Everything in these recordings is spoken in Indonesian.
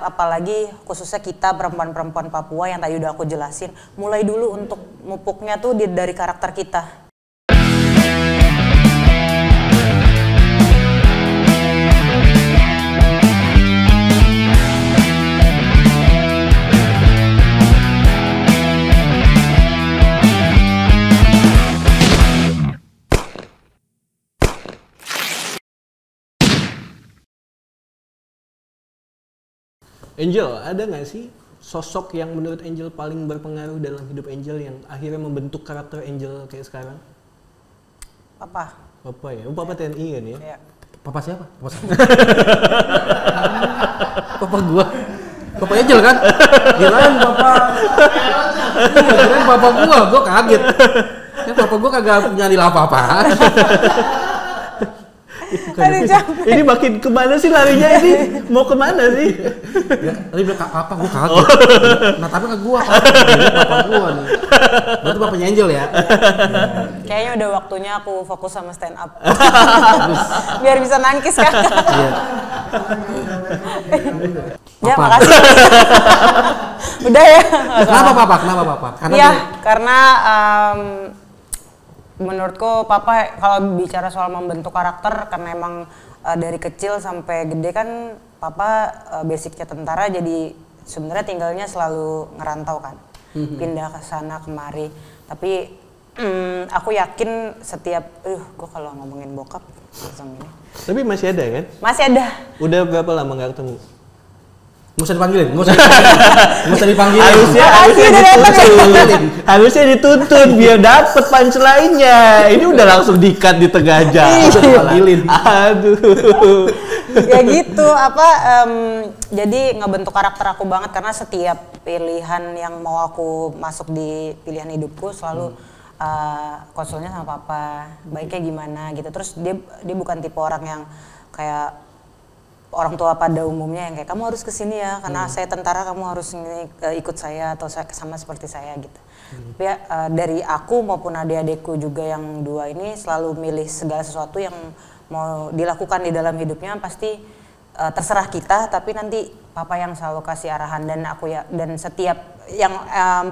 apalagi khususnya kita perempuan-perempuan Papua yang tadi udah aku jelasin, mulai dulu untuk mupuknya tuh dari karakter kita. Angel, ada nggak sih sosok yang menurut Angel paling berpengaruh dalam hidup Angel yang akhirnya membentuk karakter Angel kayak sekarang? Papa. Papa ya? Oh, Papa TNI kan ya? Iya. Papa siapa? Papa siapa? Papa gua. Papa Angel kan? Kirain papa. Kirain papa gua kaget. Ya papa gua kagak nyari apa-apa. Ini makin kemana sih larinya ini? Mau kemana sih? Ya, tadi bilang papa gua kaget. Nah tapi ke gua papa gua nih. Berarti papanya Angel ya? Kayaknya udah waktunya aku fokus sama stand up. Biar bisa nangkis kan? Iya. Ya makasih. Udah ya. Kenapa papa? Karena menurutku papa kalau bicara soal membentuk karakter, karena emang dari kecil sampai gede kan papa basicnya tentara, jadi sebenarnya tinggalnya selalu ngerantau kan, pindah ke sana kemari. Tapi aku yakin setiap, gue kalau ngomongin bokap langsung ini. Tapi masih ada kan? Masih ada. Udah berapa lama nggak ketemu? Nggak usah dipanggilin. Harusnya dituntut biar dapet punchline-nya. Ini udah langsung di-cut di tengah jam. Dipanggilin. Aduh. Ya gitu, jadi ngebentuk karakter aku banget karena setiap pilihan yang mau aku masuk di pilihan hidupku selalu konsulnya sama papa, baiknya gimana gitu. Terus dia bukan tipe orang yang kayak orang tua pada umumnya yang kayak kamu harus kesini ya karena saya tentara, kamu harus ikut saya atau sama seperti saya gitu. Tapi ya, dari aku maupun adik-adikku juga yang dua ini selalu milih segala sesuatu yang mau dilakukan di dalam hidupnya pasti terserah kita, tapi nanti papa yang selalu kasih arahan, dan setiap yang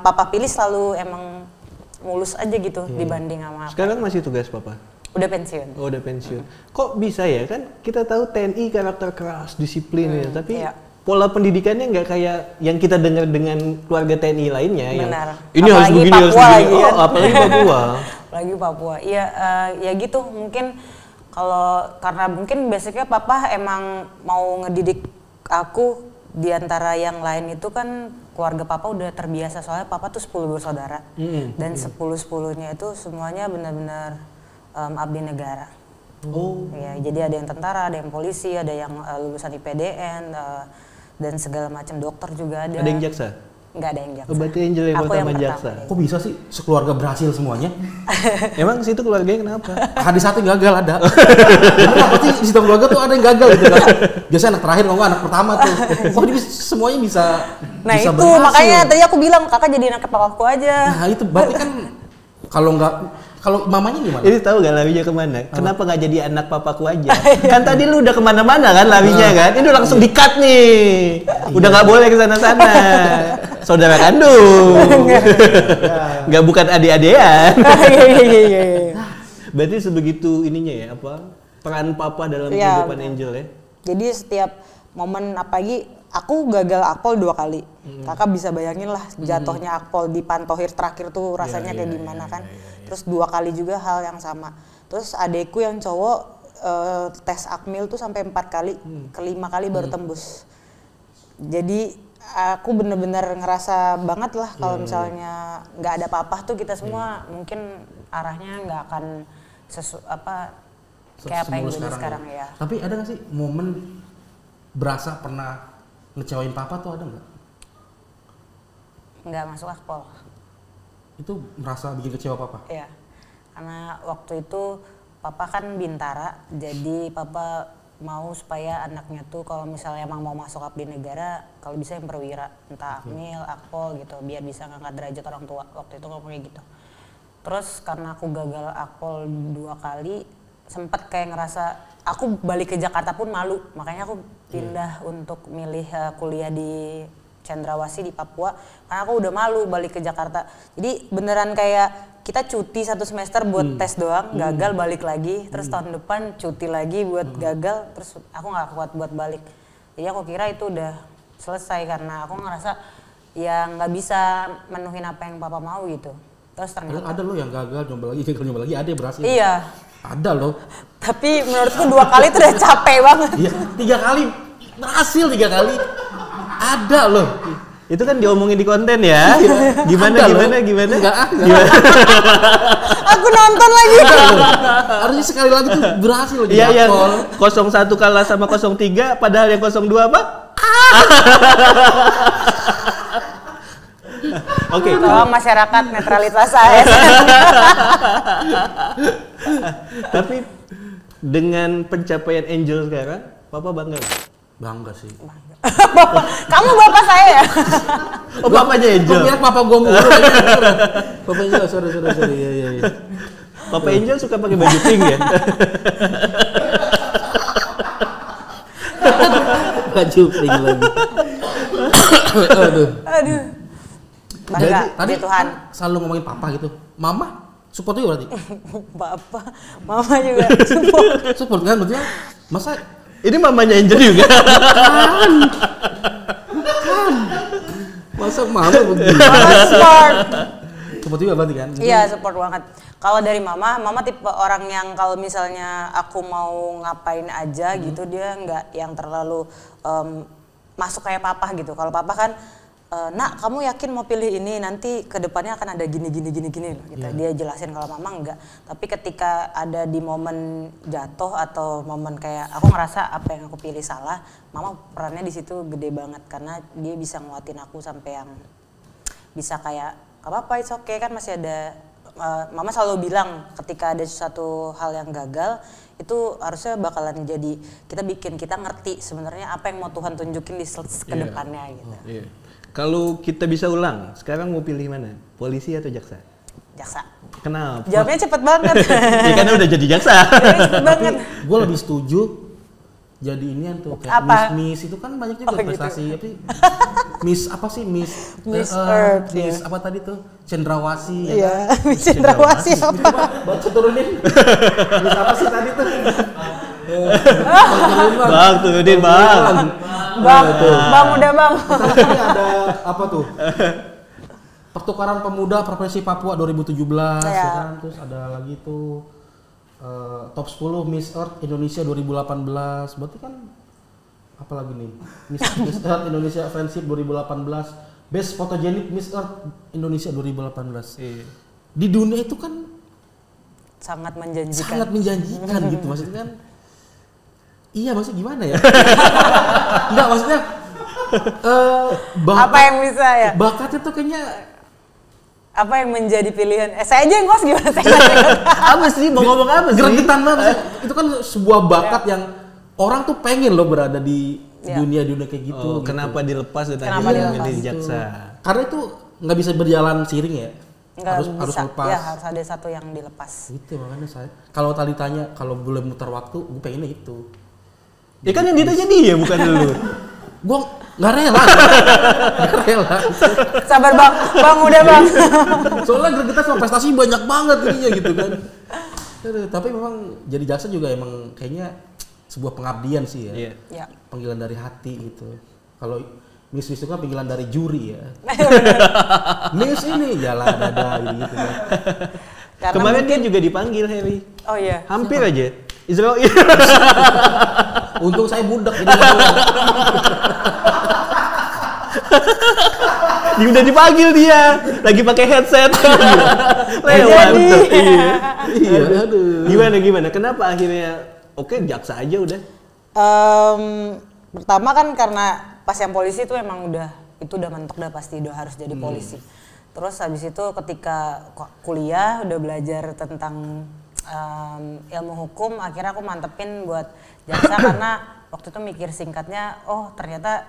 papa pilih selalu emang mulus aja gitu dibanding sama apa. Sekarang masih tugas papa? Udah pensiun. Oh, udah pensiun. Kok bisa ya, kan kita tahu TNI karakter keras, disiplin ya, tapi pola pendidikannya nggak kayak yang kita dengar dengan keluarga TNI lainnya. Benar. Yang ini harus begini, harus begini. Oh, apalagi Papua. Apalagi Papua. Iya, ya gitu. Mungkin karena mungkin basicnya papa emang mau ngedidik aku, di antara yang lain itu kan keluarga papa udah terbiasa, soalnya papa tuh 10 bersaudara. Dan 10-10-nya itu semuanya benar-benar abdi negara. Ya, jadi ada yang tentara, ada yang polisi, ada yang lulusan IPDN, dan segala macam, dokter juga ada. Ada yang jaksa? Nggak ada yang jaksa. Oh, berarti Angel yang pertama jaksa. Kok bisa sih sekeluarga berhasil semuanya? Emang situ keluarganya kenapa? Hadis satu gagal ada. Kenapa sih di situ keluarga tuh ada yang gagal gitu kan? Biasanya anak terakhir kalau nggak anak pertama tuh. Kok jadi semuanya bisa? Nah bisa itu berhasil. makanya tadi aku bilang kakak jadi anak papaku aja. Nah itu berarti kan kalau mamanya gimana? Ini tahu gak larinya kemana? Kenapa nggak jadi anak papaku aja? Kan tadi lu udah kemana-mana kan larinya kan? Ini udah langsung di-cut nih. Udah nggak boleh ke sana-sana. Saudara kandung. Nggak, bukan adik-adikan. Berarti sebegitu ininya ya, peran papa dalam kehidupan Angel ya? Jadi setiap momen, apalagi aku gagal akpol 2 kali. Kakak bisa bayangin lah jatuhnya akpol di Pantohir terakhir tuh rasanya kayak gimana kan. Terus 2 kali juga hal yang sama. Terus adekku yang cowok tes akmil tuh sampai 4 kali, ke-5 kali baru tembus. Jadi aku bener-bener ngerasa banget lah kalau misalnya nggak ada papa tuh kita semua mungkin arahnya nggak akan kayak apa yang jadi sekarang ya. Tapi ada nggak sih momen berasa pernah ngecewain papa tuh, ada nggak? Nggak masuk akpol. Itu merasa bikin kecewa papa? Iya, karena waktu itu papa kan bintara, jadi papa mau supaya anaknya tuh kalau misalnya emang mau masuk abdi negara, kalau bisa yang perwira, entah akmil, akpol gitu, biar bisa ngangkat derajat orang tua. Waktu itu ngomongnya gitu. Terus karena aku gagal akpol 2 kali, sempet kayak ngerasa aku balik ke Jakarta pun malu, makanya aku pindah untuk milih kuliah di Cendrawasih di Papua karena aku udah malu balik ke Jakarta. Jadi beneran kayak kita cuti 1 semester buat tes doang, gagal balik lagi, terus tahun depan cuti lagi buat gagal, terus aku nggak kuat buat balik. Jadi aku kira itu udah selesai karena aku ngerasa ya nggak bisa menuhin apa yang papa mau gitu. Terus ternyata ada lo yang gagal nyoba lagi, ada yang berhasil. Iya. Ada lo. Tapi menurutku 2 kali itu udah capek banget. Iya, 3 kali berhasil 3 kali. Ada loh. Itu kan diomongin di konten ya. Gimana? Enggak. Aku nonton lagi. Harusnya sekali lagi tuh berhasil loh. Iya, yang 01 kalah sama 03 padahal yang 02 apa? Oke. Tolong masyarakat netralitas AS. Tapi dengan pencapaian Angel sekarang, Papa bangga nggak? Bangga sih. Kamu bapak saya ya? Oh, papanya Angel. Kok biar papa gua mulu. Papa Angel, sorry. Iya. Papa Angel suka pakai baju pink ya? Baju pink lagi. Aduh. Bangga, Tadi Tuhan. selalu ngomongin papa gitu. Mama support juga berarti? Bapak, mama juga support. Support kan berarti ya? Masa Ini mamanya Angel juga. kan. Masa mama begini? Mama support. Support juga berarti kan? Iya, support banget. Kalau dari mama tipe orang yang kalau misalnya aku mau ngapain aja gitu, dia nggak yang terlalu masuk kayak papa gitu. Kalau papa kan, nak kamu yakin mau pilih ini, nanti kedepannya akan ada gini gitu. Dia jelasin. Kalau mama enggak. Tapi ketika ada di momen jatuh atau momen kayak aku ngerasa apa yang aku pilih salah, mama perannya di situ gede banget karena dia bisa nguatin aku sampai yang bisa kayak apa-apa, it's okay kan masih ada. Mama selalu bilang ketika ada suatu hal yang gagal itu harusnya bakalan jadi kita ngerti sebenarnya apa yang mau Tuhan tunjukin di kedepannya gitu. Iya. Kalau kita bisa ulang, sekarang mau pilih mana? Polisi atau jaksa? Jaksa. Kenapa? Jawabnya cepet banget. Ya karena udah jadi jaksa. Cepet banget. Gue lebih setuju jadi ini tuh kayak Apa? Miss itu kan banyak juga prestasi tapi Miss apa sih Miss Earth, Miss apa tadi tuh Cendrawasih ya Iya, kan? Miss Cendrawasih apa? Baca turunin. Miss apa sih tadi tuh? Bang, turunin bang. Bang udah bang. Ini ada apa tuh? Pertukaran Pemuda Provinsi Papua 2017 ya kan, terus ada lagi tuh top 10 Miss Earth Indonesia 2018. Berarti kan apa lagi nih? Miss Earth Indonesia Friendship 2018, Best Photogenic Miss Earth Indonesia 2018. Iya. Di dunia itu kan Sangat menjanjikan gitu maksudnya kan. Iya maksudnya gimana ya? Enggak maksudnya apa yang bisa ya? bakatnya tuh kayaknya Apa yang menjadi pilihan? Saya aja yang host gimana saya? Apa sih? Mau ngomong apa sih? Gregetan banget. Itu kan sebuah bakat yang orang tuh pengen loh berada di dunia-dunia kayak gitu. Oh, kenapa dilepas dan Kenapa akhirnya dilepas? milih jaksa? Karena itu nggak bisa berjalan seiring ya. Nggak harus bisa. lepas. Ya harus ada satu yang dilepas. Itu makanya saya. Kalau tadi tanya kalau boleh muter waktu, gue pengennya itu. Ya kan yang ditanya dia bukan lu. Gue nggak rela. Sabar bang udah bang. Soalnya gregetan sama prestasi banyak banget ininya gitu kan. Aduh, tapi memang jadi jaksa juga emang kayaknya sebuah pengabdian sih ya. Iya. Ya. Panggilan dari hati gitu. Kalau Miss itu kan panggilan dari juri ya. Miss ini jalan dada gitu kan. Karena Kemarin dia juga dipanggil Harry. Oh iya. Hampir aja. Israel. Untung saya budak jadi Dia udah dipanggil dia. Lagi pakai headset. Lewat. iya, aduh. Gimana? Kenapa akhirnya oke jaksa aja udah? Pertama kan karena pas yang polisi itu emang udah mentok dah pasti udah harus jadi polisi. Terus habis itu ketika kuliah udah belajar tentang ilmu hukum, akhirnya aku mantepin buat jaksa karena waktu itu mikir singkatnya, oh ternyata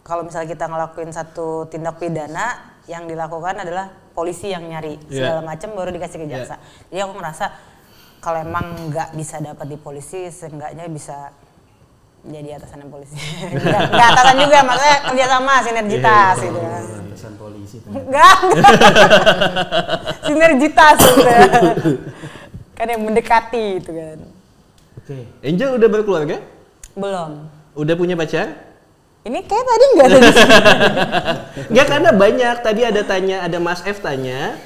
kalau misalnya kita ngelakuin satu tindak pidana yang dilakukan adalah polisi yang nyari segala macam baru dikasih ke jaksa. Jadi aku ngerasa kalau emang nggak bisa dapat di polisi, seenggaknya bisa jadi atasan polisi. Nggak atasan juga, maksudnya kerjasama, sinergitas gitu kan. Atasan polisi. Enggak. Sinergitas gitu. Kan yang mendekati itu kan. Oke. Angel udah berkeluarga? Belum. Udah punya pacar? Ini kayak tadi nggak ada di sini. Nggak, karena banyak. Tadi ada Mas F tanya.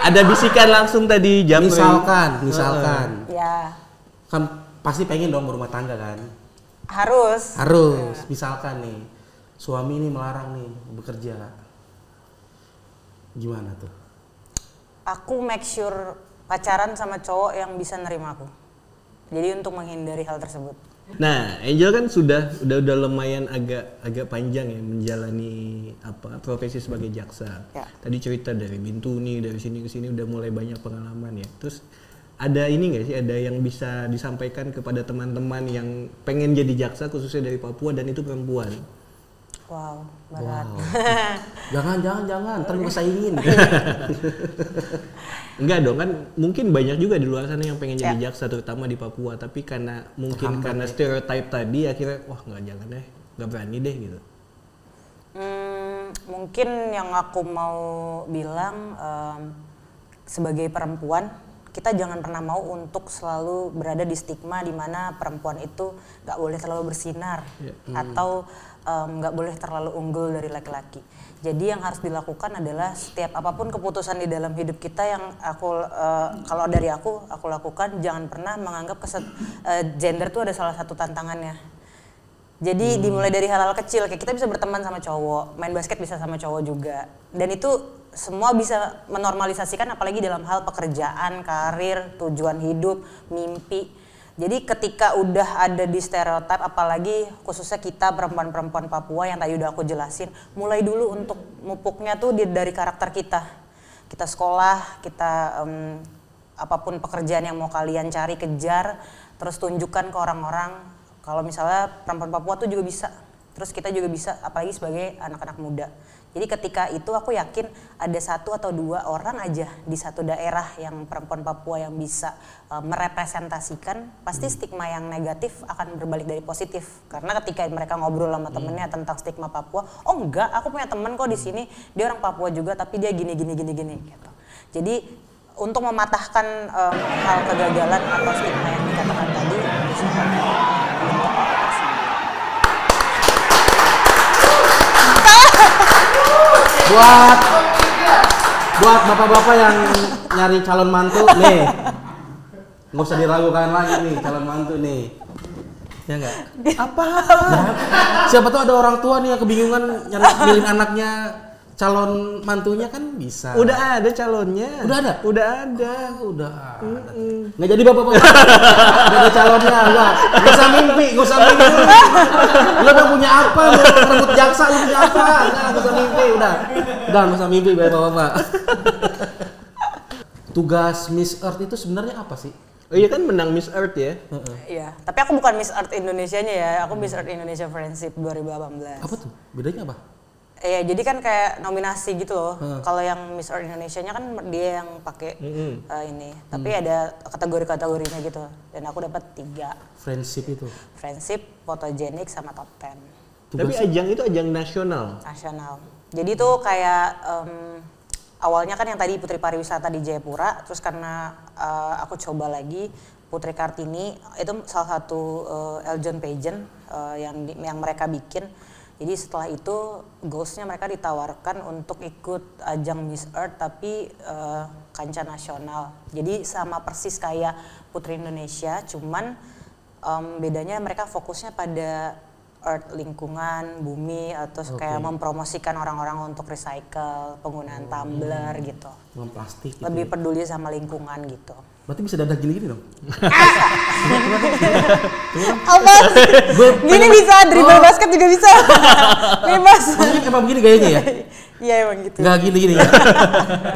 Ada bisikan langsung tadi jam. Misalkan. Ya. Kan pasti pengen dong berumah tangga kan? Harus. Misalkan nih, suami ini melarang nih bekerja. Gimana tuh? Aku make sure pacaran sama cowok yang bisa nerima aku. Jadi untuk menghindari hal tersebut. Nah, Angel kan udah lumayan agak panjang ya menjalani profesi sebagai jaksa. Ya. Tadi cerita dari Bintuni, dari sini ke sini udah mulai banyak pengalaman ya. Terus ada ini nggak sih, ada yang bisa disampaikan kepada teman-teman yang pengen jadi jaksa khususnya dari Papua dan itu perempuan? Wow, berat. Jangan, ntar gue saingin. Enggak dong, kan mungkin banyak juga di luar sana yang pengen jadi jaksa terutama di Papua, tapi karena stereotype tadi akhirnya wah jangan deh, nggak berani deh gitu. Mungkin yang aku mau bilang sebagai perempuan, kita jangan pernah mau untuk selalu berada di stigma di mana perempuan itu nggak boleh terlalu bersinar atau nggak boleh terlalu unggul dari laki-laki. Jadi yang harus dilakukan adalah setiap apapun keputusan di dalam hidup kita yang kalau dari aku lakukan, jangan pernah menganggap gender itu ada salah satu tantangannya. Jadi dimulai dari hal-hal kecil, kayak kita bisa berteman sama cowok, main basket bisa sama cowok juga, dan itu semua bisa menormalisasikan, apalagi dalam hal pekerjaan, karir, tujuan hidup, mimpi. Jadi ketika udah ada di stereotip, apalagi khususnya kita perempuan-perempuan Papua yang tadi udah aku jelasin, mulai dulu untuk mupuknya tuh dari karakter kita. Kita sekolah, kita apapun pekerjaan yang mau kalian cari, kejar, terus tunjukkan ke orang-orang kalau misalnya perempuan Papua tuh juga bisa. Terus kita juga bisa, apalagi sebagai anak-anak muda. Jadi ketika itu aku yakin ada 1 atau 2 orang aja di satu daerah yang perempuan Papua yang bisa merepresentasikan, pasti stigma yang negatif akan berbalik dari positif. Karena ketika mereka ngobrol sama temennya tentang stigma Papua, oh enggak, aku punya temen kok di sini, dia orang Papua juga tapi dia gini gitu. Jadi untuk mematahkan hal kegagalan atau stigma yang dikatakan tadi, buat bapak-bapak yang nyari calon mantu nih, nggak usah diragukan lagi nih calon mantu nih, ya nggak? apa? Ya, siapa tahu ada orang tua nih yang kebingungan nyari milih anaknya calon mantunya kan bisa. Udah ada calonnya. Udah ada. Udah ada. Nggak jadi bapak-bapak. Udah ada calonnya, nggak usah mimpi. Lo udah punya apa? Lo rebut jaksa, lo punya apa? Nggak usah mimpi, udah nggak usah mimpi bapak-bapak. Tugas Miss Earth itu sebenarnya apa sih? Oh iya kan menang Miss Earth ya? Iya, tapi aku bukan Miss Earth Indonesianya ya, aku Miss Earth Indonesia Friendship 2018. Apa tuh? Bedanya apa? Iya, jadi kan kayak nominasi gitu loh. Kalau yang Miss Earth Indonesianya kan dia yang pakai ini. Tapi ada kategori-kategorinya gitu. Dan aku dapat 3. Friendship itu. Friendship, photogenic sama top 10. Tapi ajang itu ajang nasional. Jadi itu kayak awalnya kan yang tadi Putri Pariwisata di Jayapura, terus karena aku coba lagi Putri Kartini, itu salah satu Eljon pageant yang mereka bikin. Jadi setelah itu goals-nya mereka ditawarkan untuk ikut ajang Miss Earth tapi kancah nasional. Jadi sama persis kayak Putri Indonesia, cuman bedanya mereka fokusnya pada earth, lingkungan, bumi, atau kayak mempromosikan orang-orang untuk recycle, penggunaan tumbler gitu. Plastik gitu. Lebih peduli sama lingkungan gitu. Berarti bisa dadah gini-gini dong? Apa sih? Gini bisa, dribble basket juga bisa. Bebas. Maksudnya emang begini gayanya ya? Iya emang gitu. Nggak gini-gini ya?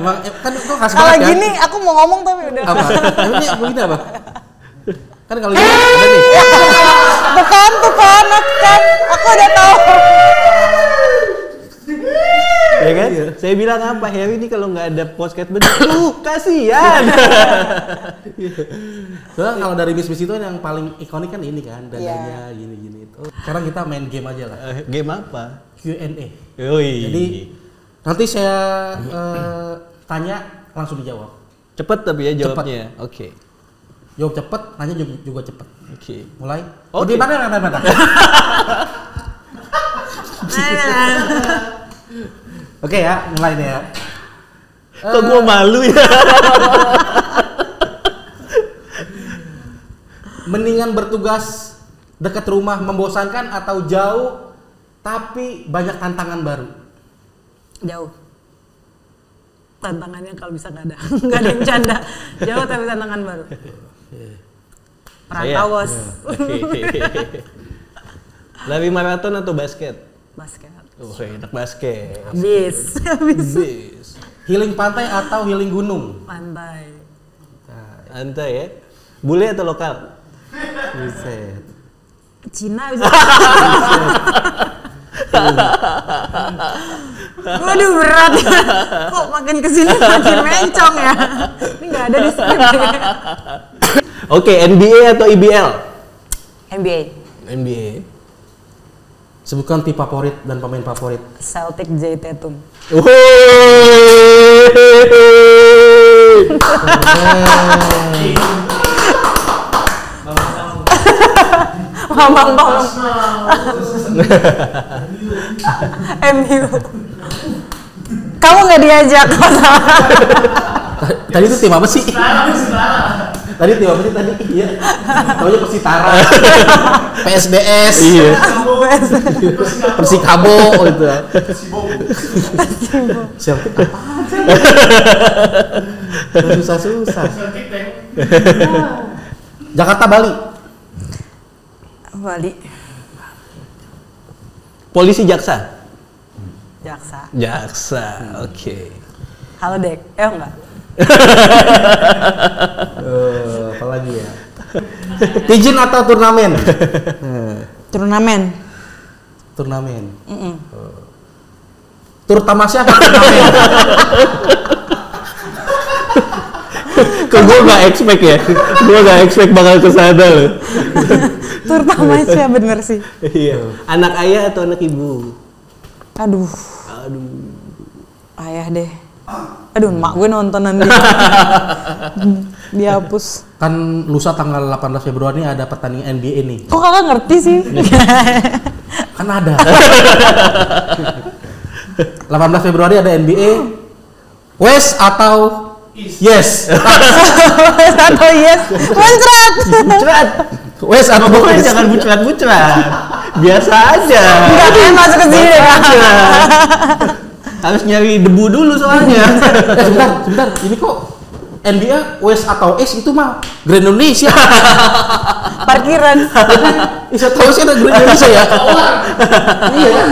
Emang kan itu khas banget kan? Kalau gini aku mau ngomong tapi udah. Apa? Emangnya begini apa? Kan kalau gini ada nih. Tuh kan, aku udah tahu. Ya kan? Saya bilang apa, Harry ini kalau nggak ada podcast begitu, kasihan. Soalnya kalau dari Miss itu yang paling ikonik kan ini kan, dadanya gini-gini. Sekarang kita main game aja lah. Game apa? Q&A. Yoi. Jadi nanti saya tanya langsung dijawab. Cepet tapi ya jawabnya. Oke. Jawab cepet, nanya juga cepet. Oke. Mulai. Oke. Mana? Oke ya, mulai nih ya. Kok gua malu ya? Mendingan bertugas dekat rumah membosankan atau jauh tapi banyak tantangan baru? Jauh. Tantangannya kalau bisa nggak ada yang canda. Jauh tapi tantangan baru. Perantau bos. Lari maraton atau basket? Basket. Oh, enak basket. Habis. Healing pantai atau healing gunung? Pantai. Pantai ya. Bule atau lokal? Buset. Cina bisa. Waduh berat ya. Kok makin kesini makin mencong ya. Ini nggak ada di sini. Oke, NBA atau IBL? NBA. NBA. Sebutkan tim favorit dan pemain favorit. Celtic J Tatum. Mamang. MU. Kamu nggak diajak Tadi itu tim apa sih? Tadi tim apa sih tadi? Iya. Namanya Persitara. PSBS. Iya. Persikabo gitu. Celtic apaan sih? Susah. Jakarta Bali. Bali. Polisi jaksa? Jaksa. Oke. Halo Dek. Enggak. Apa lagi ya? Pidgin atau turnamen? Turnamen. Tur tamasya apa turnamen? Kok gue gak expect ya? Gue gak expect bakal kesana loh. Tur tamasya bener sih. Iya. Anak ayah atau anak ibu? Aduh. Ayah deh. Aduh, mak gue nontonan dia. Dihapus. Kan lusa tanggal 18 Februari ada pertandingan NBA nih. Kok kakak ngerti sih? Kan ada. 18 Februari ada NBA. West atau yes? West atau yes? Muncrat. West atau Pokoknya yes? jangan bucrat-bucrat. Biasa aja. Enggak masuk ke sini deh. Harus nyari debu dulu soalnya. Sebentar. Ini kok NBA West atau East itu mah Grand Indonesia. Parkiran. Bisa tahu sih ada Grand Indonesia ya. Iya kan?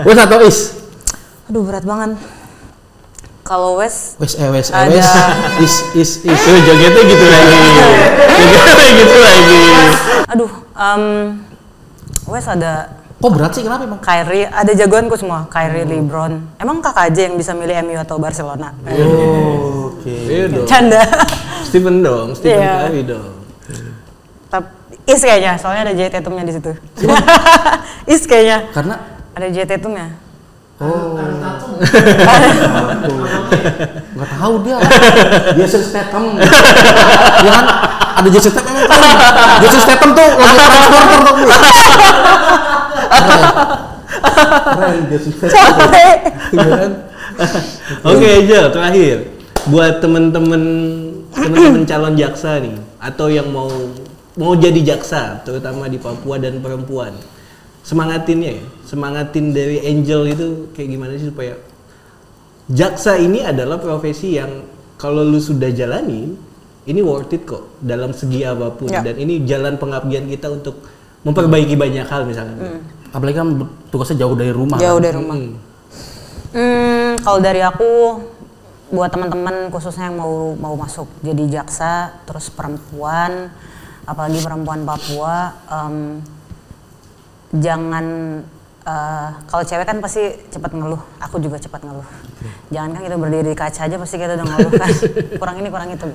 West atau East? Aduh berat banget. Kalau West West. East. Jogetnya gitu lagi. Aduh, West ada. Kok berat sih, kenapa emang? Kyrie, ada jagoanku semua. Kyrie, LeBron. Emang kakak aja yang bisa milih MU atau Barcelona? Oke. Iya dong. Canda. Stephen Curry dong. Tapi Is kayaknya, soalnya ada J Tatumnya di situ. Is kayaknya. Karena Ada J Tatumnya. nggak tahu dia. Jason Statham. Dia kan ada Jason Statham emang kan. Jason Statham tuh lagi transporter tuh. Keren Jason Statham. Oke, Jel, terakhir buat temen-temen calon jaksa nih atau yang mau jadi jaksa terutama di Papua dan perempuan. Semangatin dari Angel itu kayak gimana sih supaya jaksa ini adalah profesi yang kalau lu sudah jalani ini worth it kok dalam segi apapun dan ini jalan pengabdian kita untuk memperbaiki banyak hal misalnya. Apalagi kan tugasnya jauh dari rumah. Kalau dari aku buat teman-teman khususnya yang mau masuk jadi jaksa terus perempuan apalagi perempuan Papua jangan Kalau cewek kan pasti cepat ngeluh, aku juga cepat ngeluh. Jangan kan kita berdiri di kaca aja pasti kita udah ngeluh kan, kurang ini kurang itu.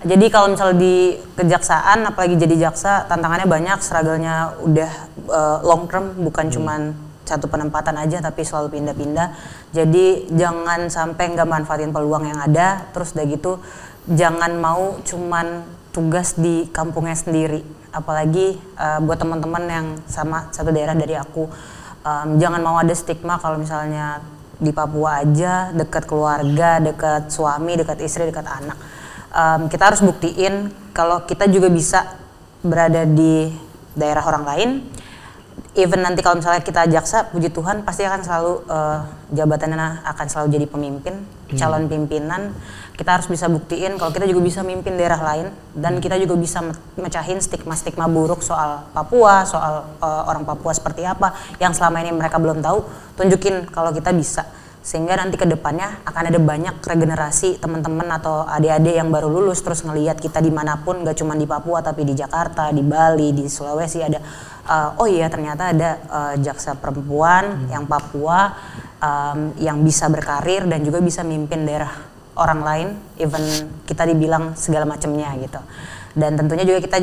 Jadi kalau misalnya di kejaksaan, apalagi jadi jaksa, tantangannya banyak, struggle-nya udah long term, bukan cuman satu penempatan aja tapi selalu pindah-pindah. Jadi jangan sampai nggak manfaatin peluang yang ada, terus udah gitu jangan mau cuman tugas di kampungnya sendiri, apalagi buat teman-teman yang sama satu daerah dari aku. Jangan mau ada stigma kalau misalnya di Papua aja dekat keluarga, dekat suami, dekat istri, dekat anak. Kita harus buktiin kalau kita juga bisa berada di daerah orang lain. Even nanti kalau misalnya kita jaksa, puji Tuhan pasti akan selalu jabatannya akan selalu jadi pemimpin, calon pimpinan. Kita harus bisa buktiin kalau kita juga bisa mimpin daerah lain, dan kita juga bisa mecahin stigma-stigma buruk soal Papua, soal orang Papua seperti apa yang selama ini mereka belum tahu. Tunjukin kalau kita bisa, sehingga nanti ke depannya akan ada banyak regenerasi teman-teman atau adik-adik yang baru lulus terus ngelihat kita dimanapun, gak cuma di Papua tapi di Jakarta, di Bali, di Sulawesi ada oh iya ternyata ada jaksa perempuan yang Papua yang bisa berkarir dan juga bisa mimpin daerah orang lain, even kita dibilang segala macamnya gitu. Dan tentunya juga kita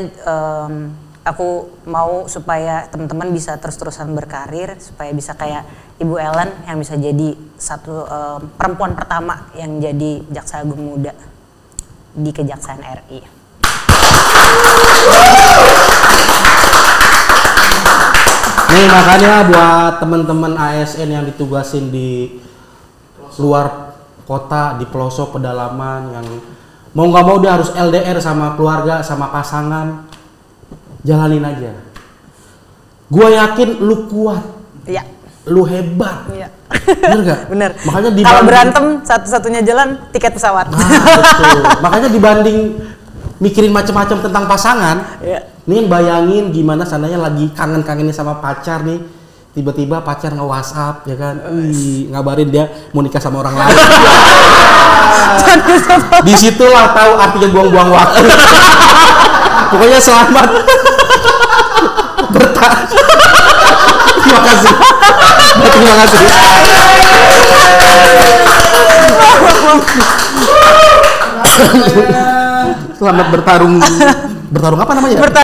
aku mau supaya teman-teman bisa terus-terusan berkarir, supaya bisa kayak Ibu Ellen yang bisa jadi satu perempuan pertama yang jadi Jaksa Agung Muda di Kejaksaan RI. Nih makanya buat teman-teman ASN yang ditugasin di luar kota, di pelosok pedalaman, yang mau nggak mau dia harus LDR sama keluarga, sama pasangan, jalanin aja. Gua yakin lu kuat, Iya. lu hebat, Iya. bener nggak? Bener. Makanya Kalau berantem satu-satunya jalan tiket pesawat. Nah, betul. Makanya dibanding mikirin macam-macam tentang pasangan, nih bayangin gimana seandainya lagi kangen-kangennya sama pacar nih. Tiba-tiba pacar nge-WhatsApp ya kan, ngabarin dia mau nikah sama orang lain. Disitulah tahu artinya buang-buang waktu. Pokoknya selamat. Terima kasih. Terima kasih. Selamat bertarung. Bertarung apa namanya?